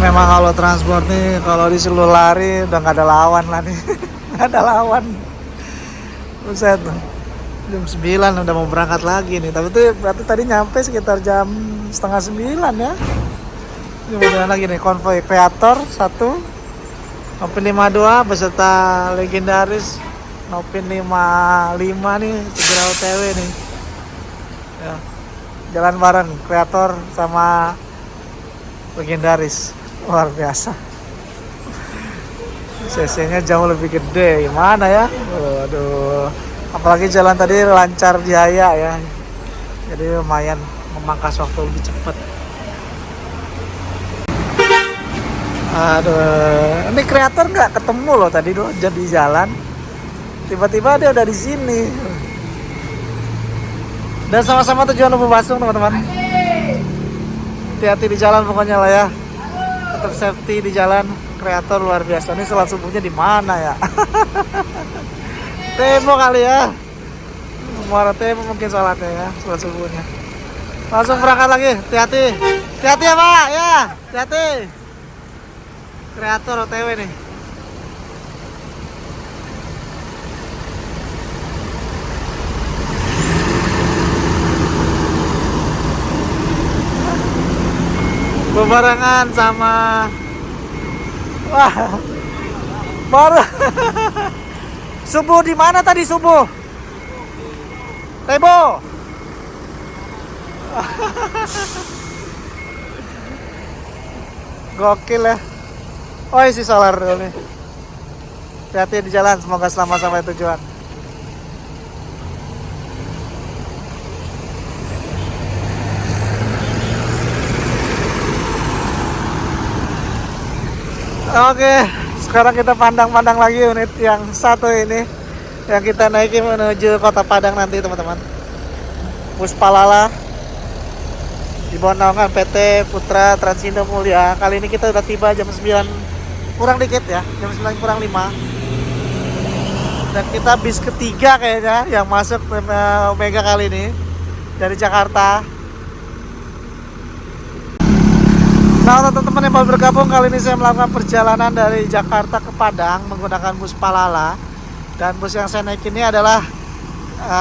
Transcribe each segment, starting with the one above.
memang kalau transport nih, kalau disuruh lari udah nggak ada lawan lah nih. Nggak ada lawan. Buset. Jam 9 udah mau berangkat lagi nih. Tapi tuh berarti tadi nyampe sekitar jam setengah 9 ya. Ini mau jalan lagi nih, konvoy kreator 1 Nopin 52 beserta legendaris Nopin 55 nih segera OTW nih ya. Jalan bareng kreator sama legendaris, luar biasa. CC nya jauh lebih gede, gimana ya. Waduh, apalagi jalan tadi lancar jaya ya, jadi lumayan memangkas waktu lebih cepat. Aduh, ini kreator nggak ketemu loh tadi loh, jadi jalan. Tiba-tiba dia udah di sini. Dan sama-sama tujuan Lubuk Basung teman-teman. Hati-hati di jalan pokoknya lah ya. Tetap safety di jalan. Kreator luar biasa. Ini sholat subuhnya di mana ya? Temo kali ya. Muara Temo mungkin sholatnya ya, sholat subuhnya. Langsung berangkat lagi. Hati-hati. Hati-hati ya Pak ya. Hati-hati. Kreator OTW nih. Bebarengan sama wah baru subuh di mana tadi subuh? Tebo. Gokil ya. Oh isi solar dulu nih. Hati-hati di jalan, semoga selamat sampai tujuan. Oke, sekarang kita pandang-pandang lagi unit yang satu ini yang kita naiki menuju Kota Padang nanti teman-teman. Bus Palala di bawah naungan PT Putra Transindo Mulia. Kali ini kita udah tiba jam 9 kurang dikit ya, jam 9 kurang 5. Dan kita bis ketiga kayaknya yang masuk Omega kali ini dari Jakarta. Nah untuk teman-teman yang baru bergabung, kali ini saya melakukan perjalanan dari Jakarta ke Padang menggunakan bus Palala. Dan bus yang saya naik ini adalah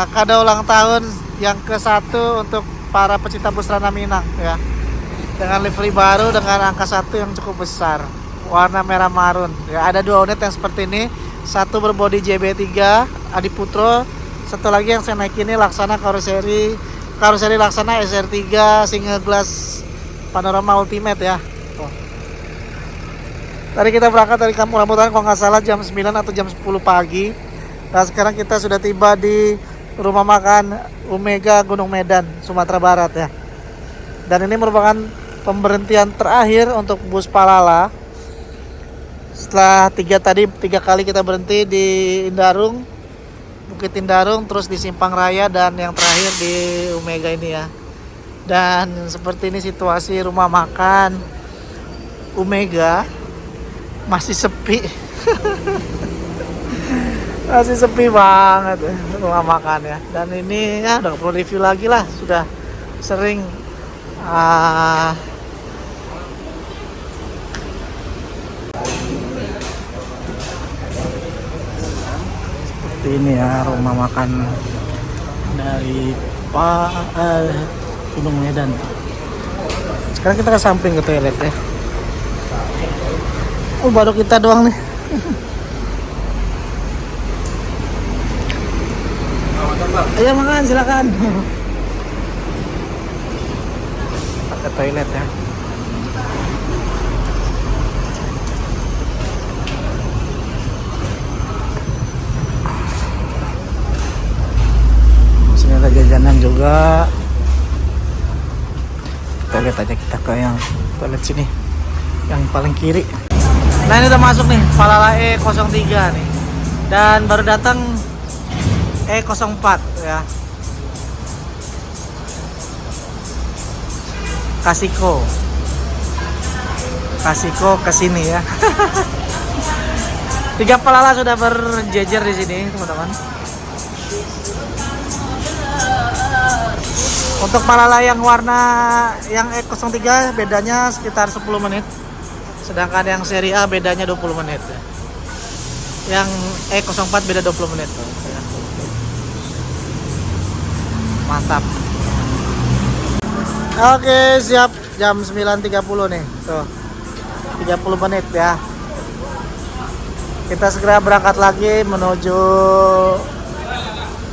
kado ulang tahun yang ke-1 untuk para pecinta bus Rana Minang ya. Dengan livery baru dengan angka 1 yang cukup besar, warna merah marun ya. Ada 2 unit yang seperti ini, satu berbodi JB3 Adiputro, satu lagi yang saya naik ini Laksana karoseri Laksana SR3 single glass panorama ultimate ya. Tuh. Tadi kita berangkat dari Kampung Rambutan kalau nggak salah jam 9 atau jam 10 pagi. Nah sekarang kita sudah tiba di rumah makan Omega Gunung Medan, Sumatera Barat ya. Dan ini merupakan pemberhentian terakhir untuk bus Palala. Setelah 3 kali kita berhenti di Indarung, Bukit Indarung, terus di Simpang Raya, dan yang terakhir di Omega ini ya. Dan seperti ini situasi rumah makan Omega, masih sepi. Masih sepi banget rumah makan ya. Dan ini ya udah perlu review lagi lah, sudah sering seperti ini ya rumah makan dari Gunung Medan. Sekarang kita ke samping ke toilet ya. Oh baru kita doang nih. Ayo makan silakan. Ke toilet ya. Sini ada jajanan juga. Kita lihat aja, kita ke yang toilet sini, yang paling kiri. Nah ini udah masuk nih Palala E03 nih, dan baru datang E04 ya. Kasiko kesini ya. 3 Palala sudah berjejer di sini teman-teman. Untuk Palala yang warna yang E03 bedanya sekitar 10 menit. Sedangkan yang seri A bedanya 20 menit ya. Yang E04 beda 20 menit. Ya. Mantap. Oke, siap. Jam 9.30 nih. Tuh. 30 menit ya. Kita segera berangkat lagi menuju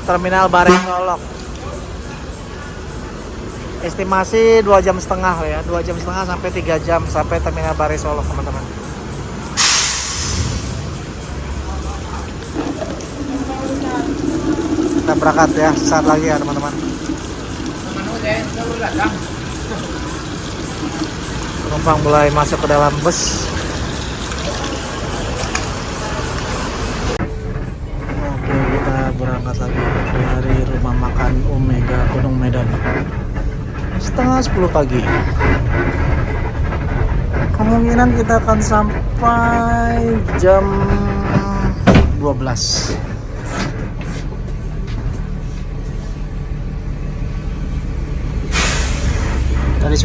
Terminal Bareng Solok. Estimasi 2 jam setengah ya, 2 jam setengah sampai 3 jam sampai Terminal Bareng Solok, teman-teman. Kita berangkat ya, saat lagi ya, teman-teman. Penumpang mulai masuk ke dalam bus. Oke, kita berangkat lagi dari rumah makan Omega Gunung Medan. Setengah 10 pagi. Kemungkinan kita akan sampai jam 12. Tadi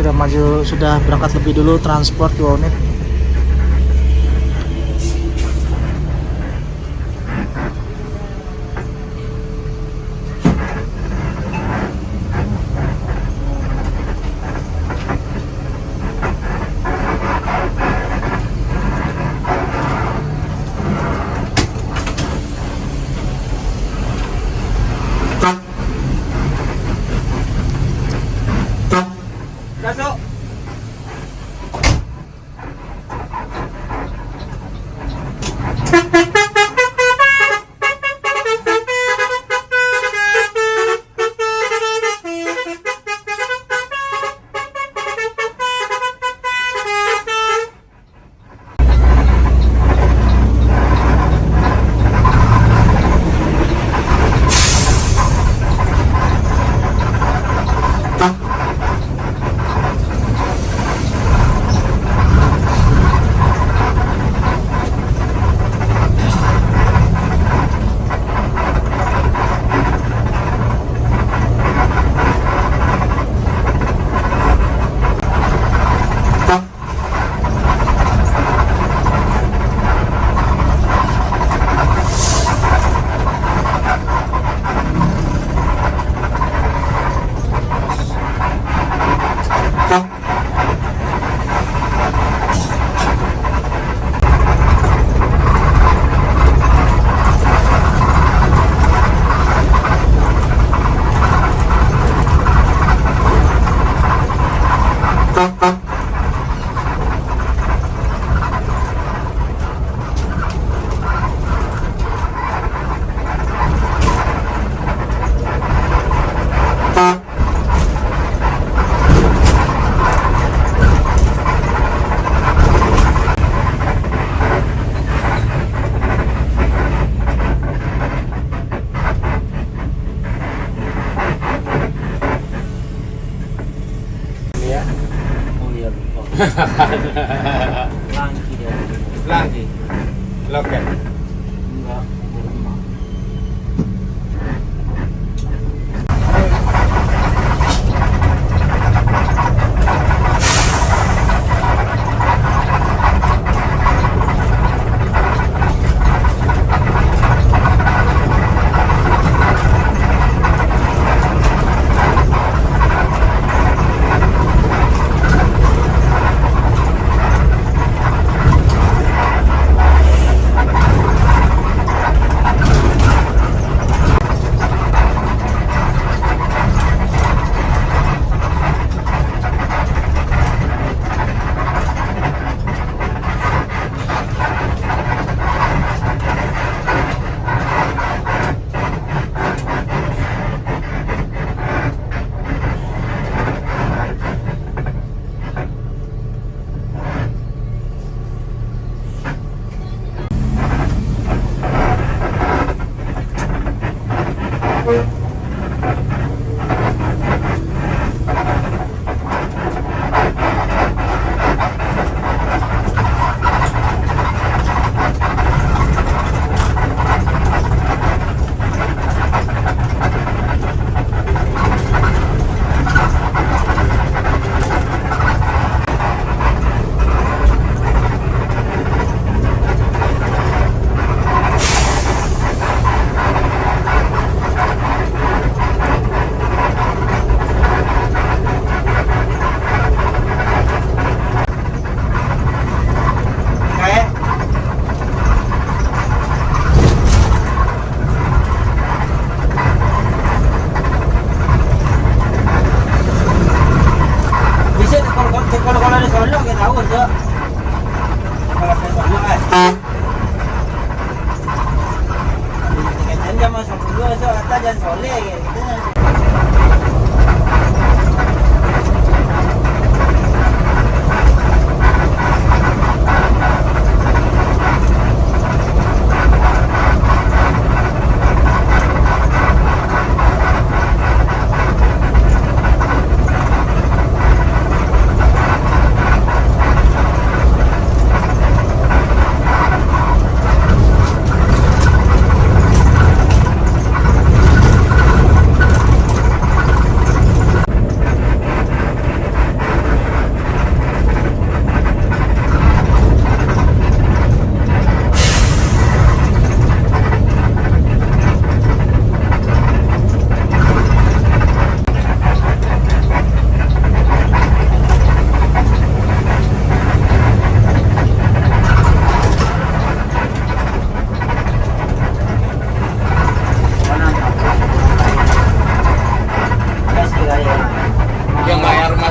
sudah berangkat lebih dulu, transport 2 unit. Masuk. Langki dia. Lagi. Loket. Enggak.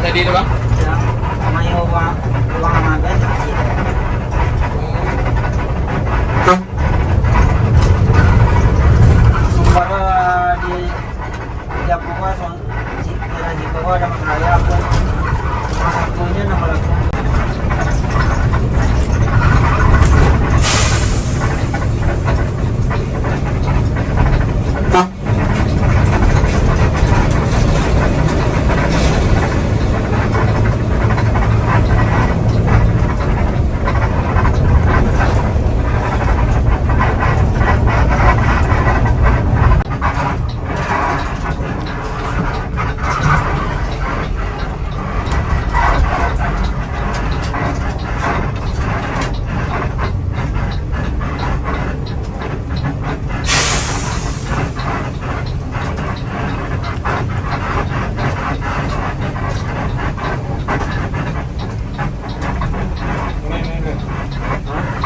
tadi itu bang? Yang may uang naga sedikit. Sumber di Jawa si kira di bawah ada masalah aku. Akunya nama lagu.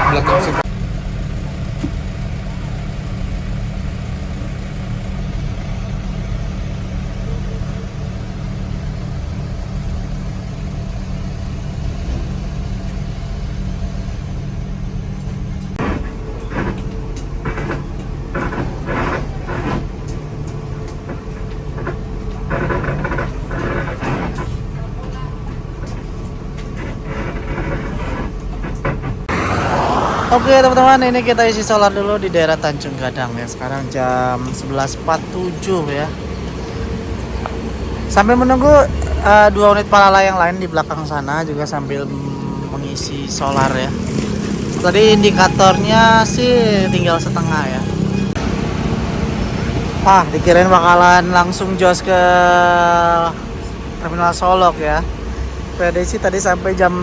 Belakang sih. Oke teman-teman, ini kita isi solar dulu di daerah Tanjung Gadang ya. Sekarang jam 11.47 ya. Sambil menunggu 2 unit Palala yang lain di belakang sana juga sambil mengisi solar ya. Tadi indikatornya sih tinggal setengah ya. Dikirain bakalan langsung jos ke Terminal Solok ya. Prediksi tadi sampai jam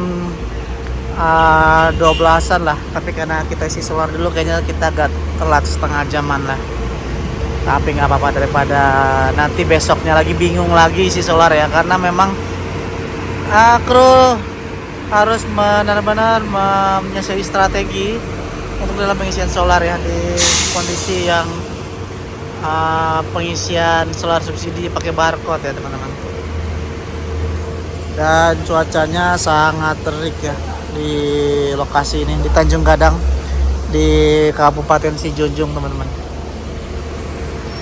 12-an lah, tapi karena kita isi solar dulu kayaknya kita agak telat setengah jaman lah. Tapi nggak apa-apa daripada nanti besoknya lagi bingung lagi isi solar ya, karena memang kru harus benar-benar menyesuaikan strategi untuk dalam pengisian solar ya di kondisi yang pengisian solar subsidi pakai barcode ya teman-teman. Dan cuacanya sangat terik ya di lokasi ini di Tanjung Gadang di Kabupaten Sijunjung teman-teman.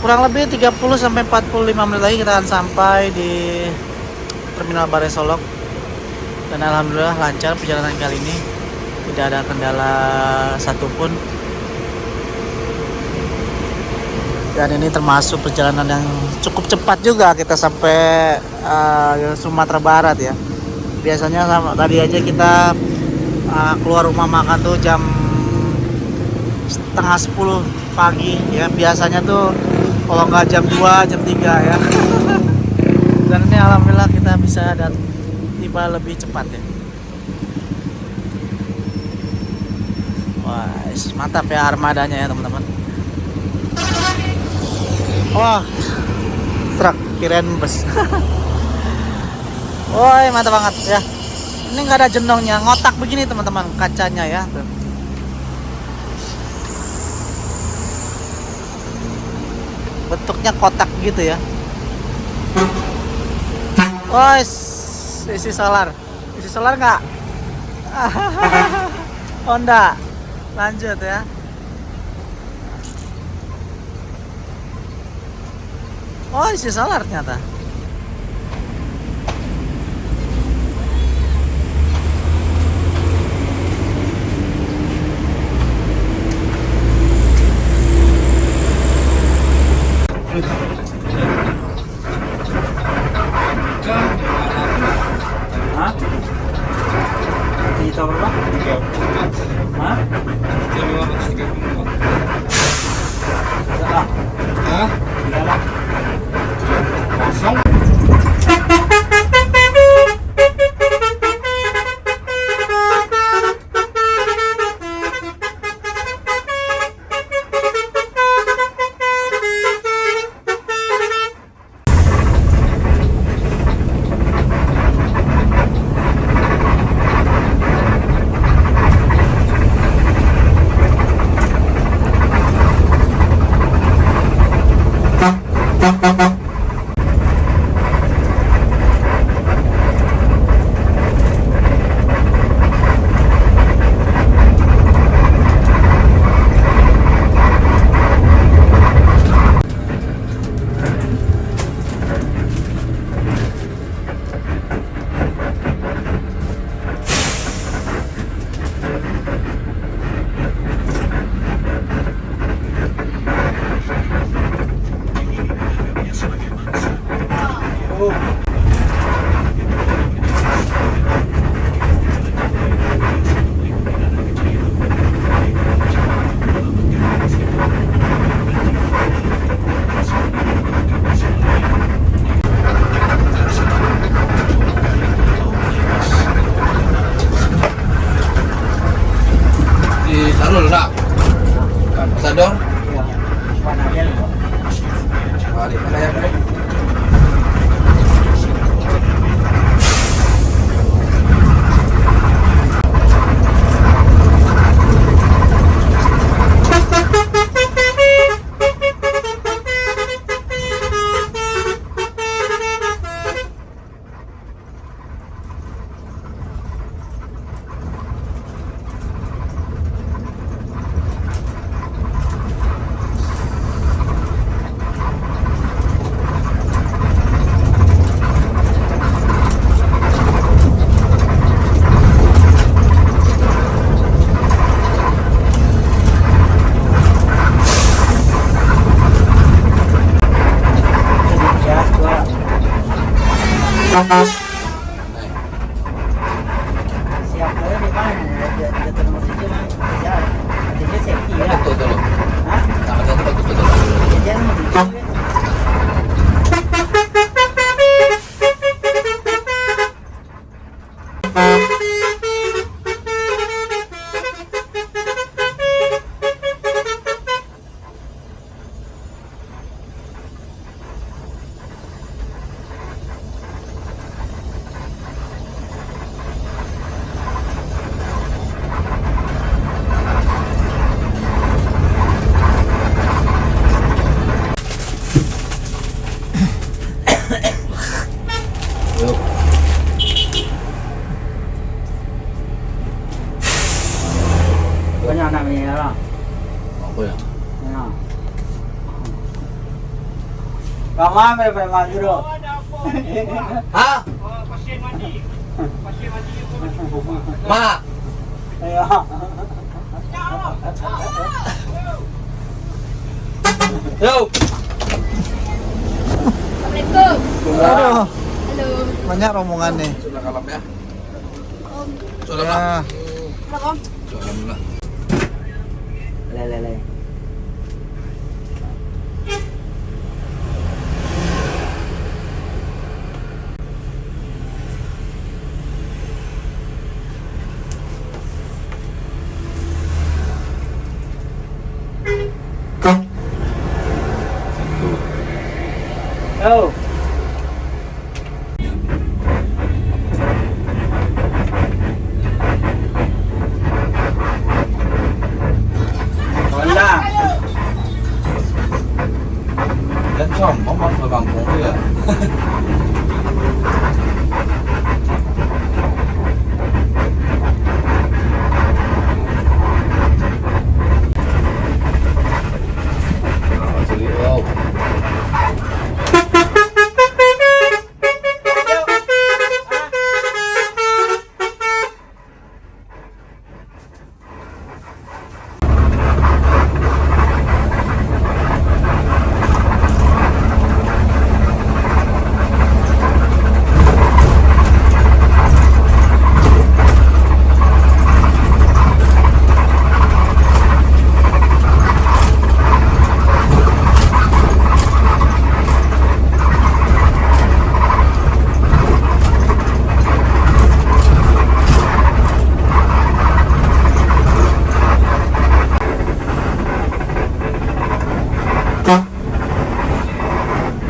Kurang lebih 30 sampai 45 menit lagi kita akan sampai di Terminal Balai Solok. Dan alhamdulillah lancar perjalanan kali ini, tidak ada kendala satupun. Dan ini termasuk perjalanan yang cukup cepat juga, kita sampai Sumatera Barat ya. Biasanya tadi aja kita keluar rumah makan tuh jam setengah 10 pagi ya. Biasanya tuh kalau nggak jam 2, jam 3 ya. Dan ini alhamdulillah kita bisa tiba lebih cepat ya. Wah, mantap ya armadanya ya teman-teman. Wah, truk kirain bus. Woi, mantap banget ya. Ini nggak ada jenongnya, ngotak begini teman-teman kacanya ya. Tuh. Bentuknya kotak gitu ya. Woi, isi solar nggak? Honda, lanjut ya. Oh, isi solar ternyata. Hah? Dito berapa? Hah? Berapa? Hah? Berapa? Kosong? Siap boleh di mana? Jatuh nomor 7 kan? Siap. Artinya safety ya. Betul dulu. Hah? Tangannya itu betul dulu. Jangan nomor 7 ya. Yuk. Banyak namanya lah. Apa ya? Ya. Kamu preman dulu. Hah? Ma. Ayo. Yo. Assalamualaikum. Aduh, Halo. banyak rombongan nih. Sudah kalem ya? Om. Sudah Ya, lah. Kenapa Om? Sudah lah. Lele. Yo. Hola. Dan sombong mau ke kampung tuh ya. Asli, wow.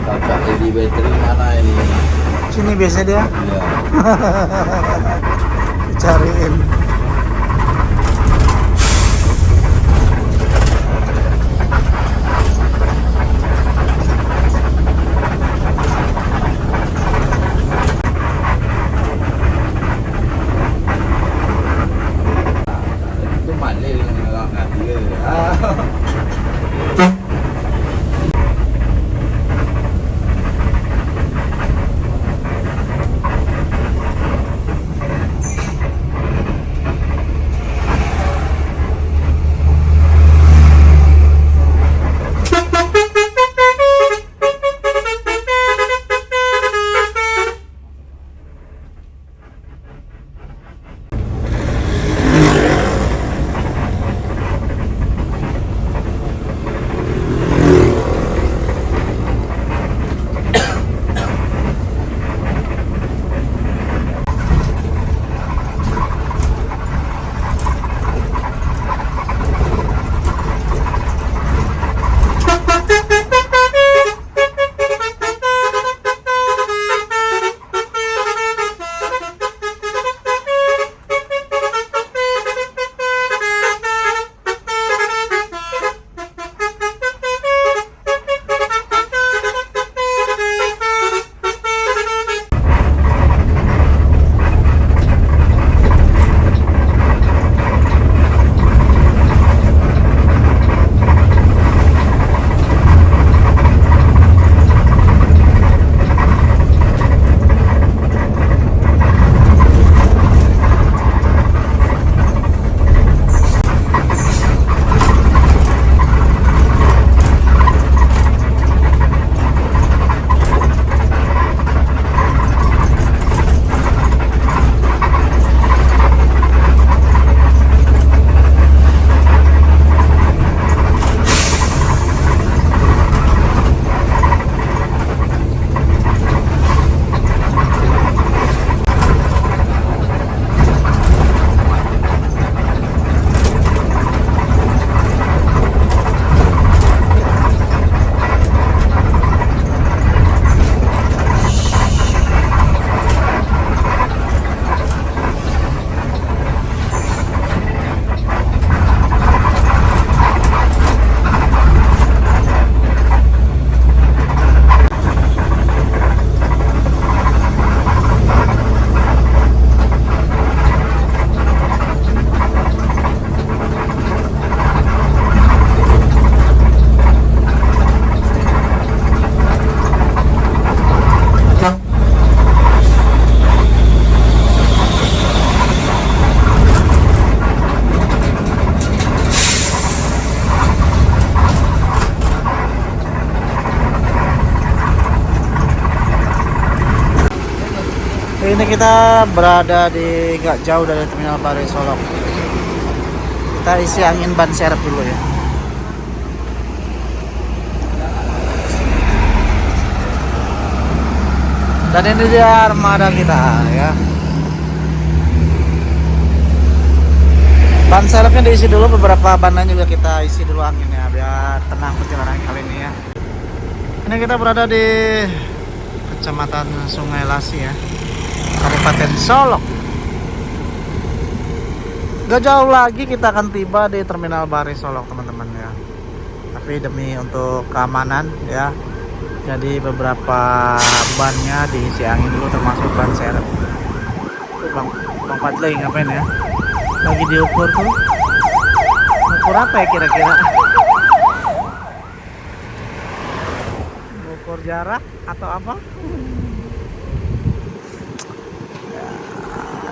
Kakak Edi Battery mana ini? sini biasanya dia Iya. cariin. Itu mana yang nggak dia? Ini kita berada di gak jauh dari Terminal Bare Solok. Kita isi angin ban serep dulu ya. Dan ini dia armada kita ya. Ban serepnya diisi dulu, beberapa banan juga kita isi dulu anginnya biar tenang perjalanan kali ini ya. Ini kita berada di Kecamatan Sungai Lasi ya, Kabupaten Solok. Gak jauh lagi kita akan tiba di Terminal Bare Solok teman-teman ya. Tapi demi untuk keamanan ya, jadi beberapa bannya diisi angin dulu termasuk ban serep. Bang Fadli ngapain ya? Lagi diukur tuh. Ukur apa ya kira-kira? Ukur jarak atau apa?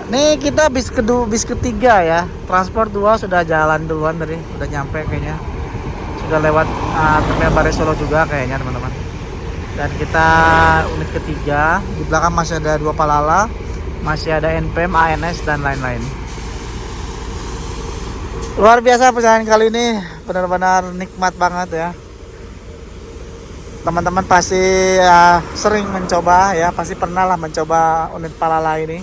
Nih kita bis ketiga ya. Transport 2 sudah jalan duluan tadi, udah nyampe kayaknya. Sudah lewat Terminal Bare Solok juga kayaknya teman-teman. Dan kita unit ketiga, di belakang masih ada 2 Palala, masih ada NPM, ANS dan lain-lain. Luar biasa perjalanan kali ini, benar-benar nikmat banget ya. Teman-teman pasti sering mencoba ya, pasti pernah lah mencoba unit Palala ini.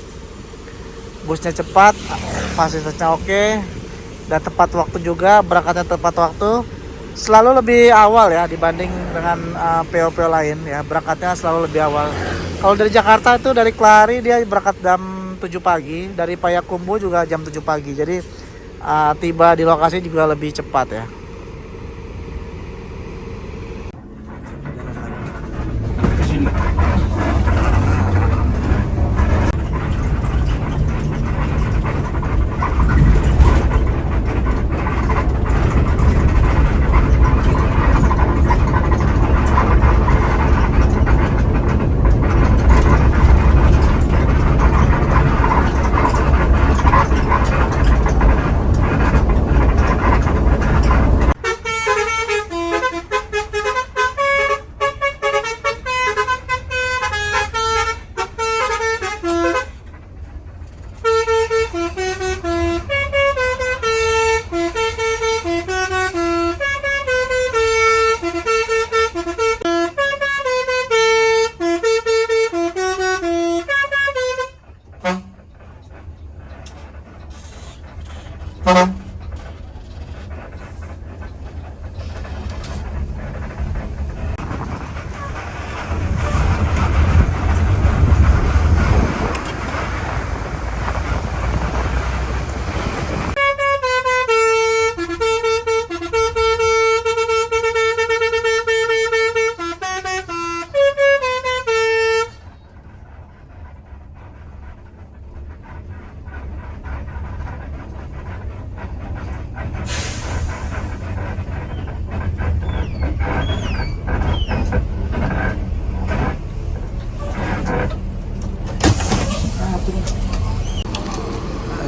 Busnya cepat, fasilitasnya oke, dan tepat waktu juga, berangkatnya tepat waktu. Selalu lebih awal ya dibanding dengan PO-PO lain ya, berangkatnya selalu lebih awal. Kalau dari Jakarta itu dari Kelari dia berangkat jam 7 pagi, dari Payakumbuh juga jam 7 pagi. Jadi tiba di lokasi juga lebih cepat ya.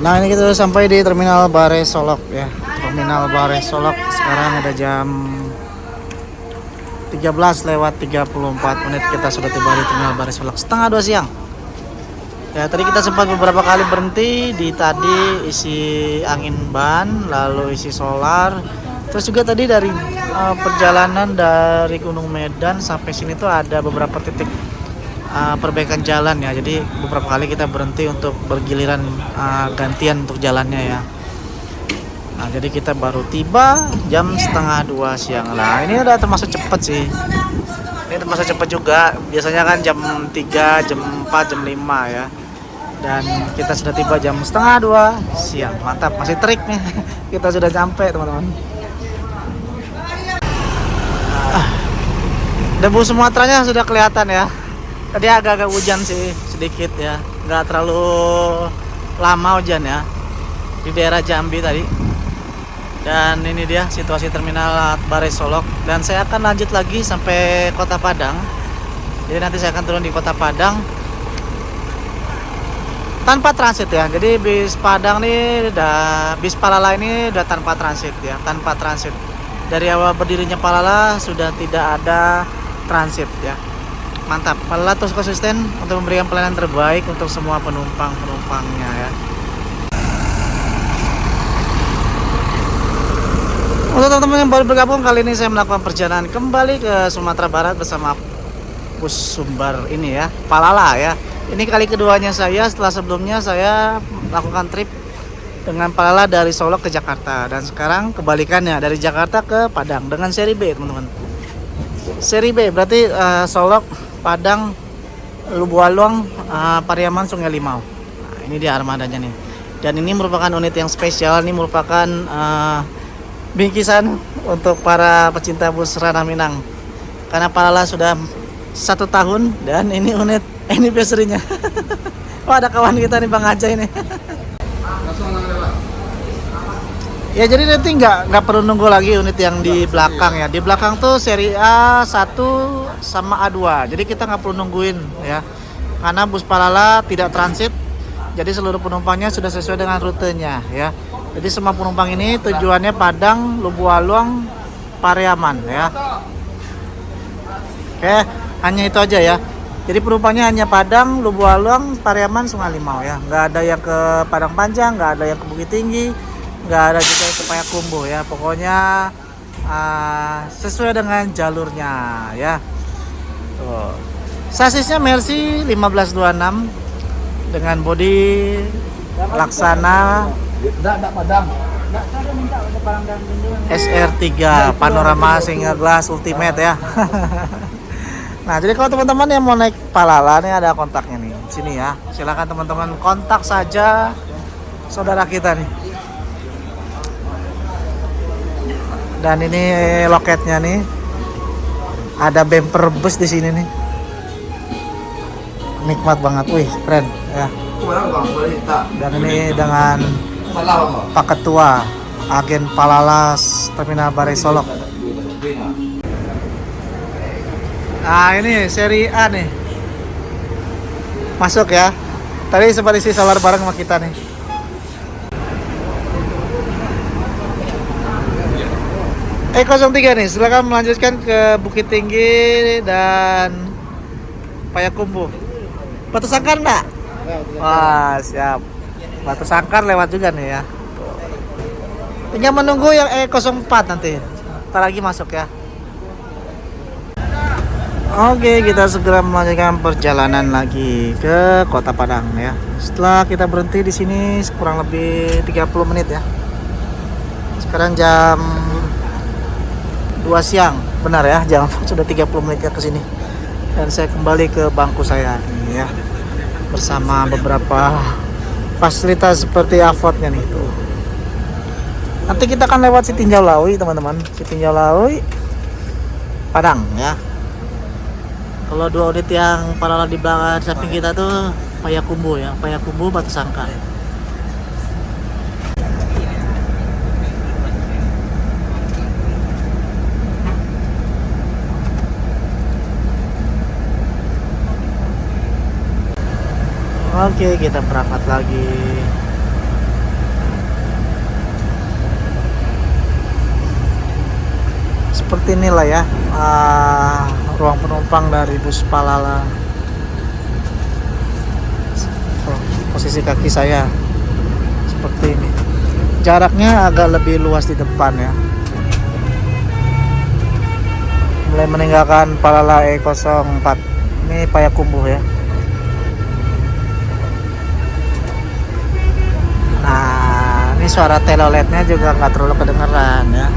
Nah ini kita sudah sampai di Terminal Bare Solok ya. Terminal Bare Solok sekarang ada jam 13:34 kita sudah tiba di Terminal Bare Solok setengah 2 siang. Ya tadi kita sempat beberapa kali berhenti di tadi isi angin ban, lalu isi solar. Terus juga tadi dari perjalanan dari Gunung Medan sampai sini tuh ada beberapa titik perbaikan jalan ya, jadi beberapa kali kita berhenti untuk bergiliran gantian untuk jalannya ya. Nah jadi kita baru tiba jam setengah 2 siang lah. Ini udah termasuk cepet sih, ini termasuk cepet juga, biasanya kan jam 3, jam 4, jam 5 ya. Dan kita sudah tiba jam setengah 2 siang, mantap, masih trik nih. Kita sudah sampai teman-teman. Debu Sumateranya sudah kelihatan ya. Tadi agak-agak hujan sih sedikit ya, nggak terlalu lama hujan ya di daerah Jambi tadi. Dan ini dia situasi Terminal Bare Solok, dan saya akan lanjut lagi sampai Kota Padang. Jadi nanti saya akan turun di Kota Padang tanpa transit ya. Jadi bis Padang nih bis Palala ini udah tanpa transit ya, tanpa transit. Dari awal berdirinya Palala sudah tidak ada transit ya. mantap. Palala terus konsisten untuk memberikan pelayanan terbaik untuk semua penumpangnya ya. Untuk teman-teman yang baru bergabung, kali ini saya melakukan perjalanan kembali ke Sumatera Barat bersama bus Sumbar ini ya, Palala ya. Ini kali keduanya saya, setelah sebelumnya saya melakukan trip dengan Palala dari Solo ke Jakarta, dan sekarang kebalikannya dari Jakarta ke Padang dengan seri B teman-teman. Seri B berarti Solok, Padang, Lubualuang, Pariaman, Sungai Limau. Nah, ini dia armadanya nih. Dan ini merupakan unit yang spesial, ini merupakan bingkisan untuk para pecinta bus ranah Minang. Karena Palala sudah 1 tahun dan ini unit anniversary-nya. Oh, ada kawan kita nih Bang Aja ini. Ya jadi nanti nggak perlu nunggu lagi unit yang di belakang ya. Di belakang tuh seri A1 sama A2. Jadi kita nggak perlu nungguin ya. Karena bus Palala tidak transit. Jadi seluruh penumpangnya sudah sesuai dengan rutenya ya. Jadi semua penumpang ini tujuannya Padang, Lubualuang, Pariaman ya. Oke, hanya itu aja ya. Jadi penumpangnya hanya Padang, Lubualuang, Pariaman, Sungai Limau ya. Nggak ada yang ke Padang Panjang, nggak ada yang ke Bukit Tinggi, nggak ada juga yang ke Payakumbuh ya. Pokoknya sesuai dengan jalurnya ya. Tuh. Sasisnya Mercy 1526 dengan bodi Laksana SR3 panorama single glass ultimate ya. Nah, jadi kalau teman-teman yang mau naik Palala nih ada kontaknya nih sini ya. Silakan teman-teman kontak saja saudara kita nih. Dan ini loketnya nih. Ada bumper bus di sini nih. Nikmat banget, wih, keren ya. Dan ini dengan Pak Ketua agen Palala Terminal Barai Solok. Nah ini seri A nih, masuk ya. Tadi sempat isi solar bareng sama kita nih. E03 nih, silakan melanjutkan ke Bukit Tinggi dan Payakumbuh. Batu Sangkar enggak? Wah, siap. Batu Sangkar lewat juga nih ya. Tinggal menunggu yang E04 nanti. Ntar lagi masuk ya. Oke, kita segera melanjutkan perjalanan lagi ke Kota Padang ya. Setelah kita berhenti di sini kurang lebih 30 menit ya. Sekarang jam 2 siang. Benar ya, jam sudah 30 menit ya ke sini. Dan saya kembali ke bangku saya ini ya. Bersama beberapa fasilitas seperti avotnya nih tuh. Nanti kita akan lewat Sitinjau Lawi teman-teman. Sitinjau Lawi Padang ya. Kalau 2 unit yang Palala di belakang samping kita tuh Payakumbuh ya. Payakumbuh Batu Sangkar. Oke, kita berangkat lagi. Seperti inilah ya ruang penumpang dari bus Palala. Posisi kaki saya seperti ini. Jaraknya agak lebih luas di depan ya. Mulai meninggalkan Palala E04. Ini Payakumbuh ya. Nah, ini suara teloletnya juga nggak terlalu kedengeran ya.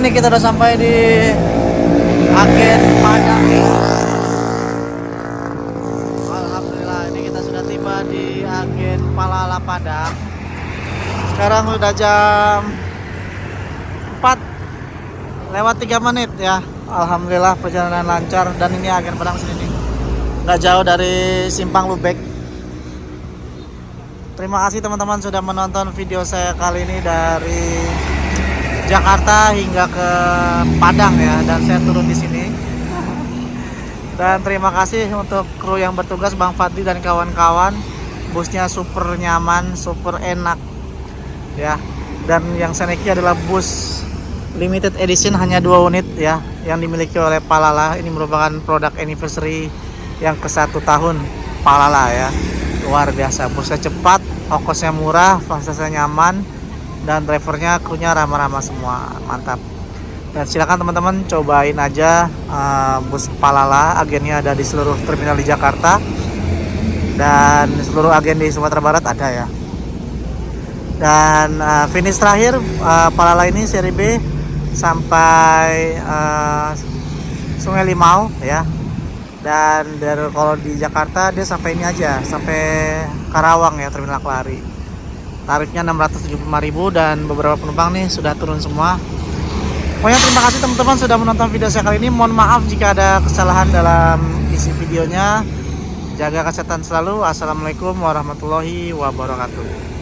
nih kita udah sampai di agen Padang nih. Alhamdulillah ini kita sudah tiba di agen Palala Padang. Sekarang udah jam 4 lewat 3 menit ya. Alhamdulillah perjalanan lancar dan ini agen Padang sini nih. Nggak jauh dari Simpang Lubek. Terima kasih teman-teman sudah menonton video saya kali ini dari Jakarta hingga ke Padang ya, dan saya turun di sini. Dan terima kasih untuk kru yang bertugas, Bang Fadli dan kawan-kawan. Busnya super nyaman, super enak ya. Dan yang saya naiki adalah bus limited edition, hanya 2 unit ya, yang dimiliki oleh Palala. Ini merupakan produk anniversary yang ke-1 tahun Palala ya. Luar biasa, busnya cepat, ongkosnya murah, fasilitasnya nyaman, dan drivernya, krunya ramah-ramah semua, mantap. Dan silakan teman-teman cobain aja bus Palala. Agennya ada di seluruh terminal di Jakarta dan seluruh agen di Sumatera Barat ada ya. Dan finish terakhir Palala ini seri B sampai Sungai Limau ya. Dan dari kalau di Jakarta dia sampai ini aja, sampai Karawang ya, terminal Kelari. Tarifnya 675.000 dan beberapa penumpang nih sudah turun semua. Pokoknya terima kasih teman-teman sudah menonton video saya kali ini. Mohon maaf jika ada kesalahan dalam isi videonya. Jaga kesehatan selalu. Assalamualaikum warahmatullahi wabarakatuh.